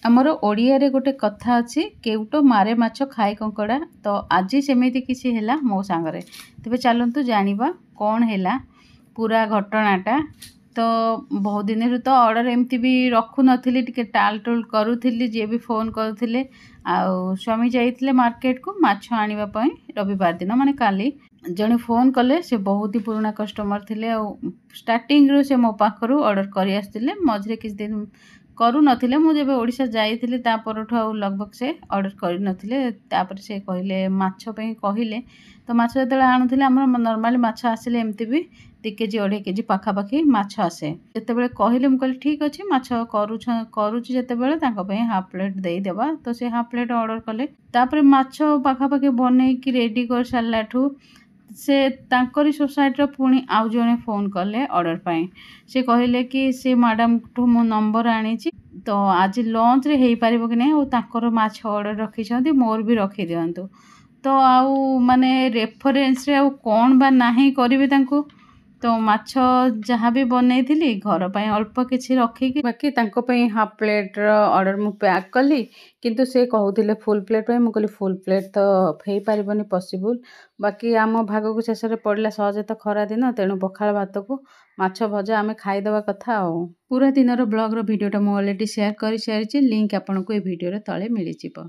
आमर ओडिया रे गोटे कथा अच्छी केउटो मारे माछ खाए कंकड़ा। तो आज सेମିତି किसी है मो सांगरे तेज चलतु जाना कौन है पूरा घटनाटा। तो बहुत दिन तो ऑर्डर एमती भी रखु नी टे टाल टुल करूली जी भी फोन करते स्वामी जाइए मार्केट को माछ आने रविवार दिन माने काली जड़े फोन कले से बहुत ही पुराना कस्टमर थे स्टार्टिंग रू से मो पाखु ऑर्डर कर आसते मझे किसी दिन करू नथिले मु जब ओडिशा जाइथिली ता परठू आ लगभग से ऑर्डर कर नथिले तापर से कहले माछ पे कहले तो माछ जते आणुथिले हमर नॉर्मली माछ आसिले एमती भी 2 केजी 2.5 केजी पाखापाखि माछ आसे जते बेले कहले मु कहले ठीक अछि माछ करूछि जते बेले तांको पे हाफ प्लेट देई देबा। तो से हाफ प्लेट ऑर्डर कले तापर माछ पाखापाखि बनै कि रेडी कर सारलाठू से तांकरी सोसाइटी पुणी आउ जने फोन कले ऑर्डर पाए से कहले कि से मैडम ठू मो नंबर आनी तो आज लंच रे हेई पारिबो कि नहीं तांकर माछ ऑर्डर रखी मोर भी रखी दियंतु। तो आउ माने रेफरेंस रे आउ कोन बा नाही करिवे तांको तो माछ जहाँ भी बनई थी घर पर अल्प किसी रखिकी बाकी तांको पे हाफ प्लेट ऑर्डर मु पैक कली किंतु से कहूले फुल प्लेट पे मुझे फुल प्लेट तो हो पारबनी पॉसिबल। बाकी आम भाग को शेष में पड़ला सहजे तो खरा दिन तेणु पखाल भात को माछ भजा आम खाईदवा कथा। पूरा दिन ब्लॉग रो वीडियोटा मु ऑलरेडी शेयर कर सारी लिंक आपको ये वीडियो तले मिल जाए।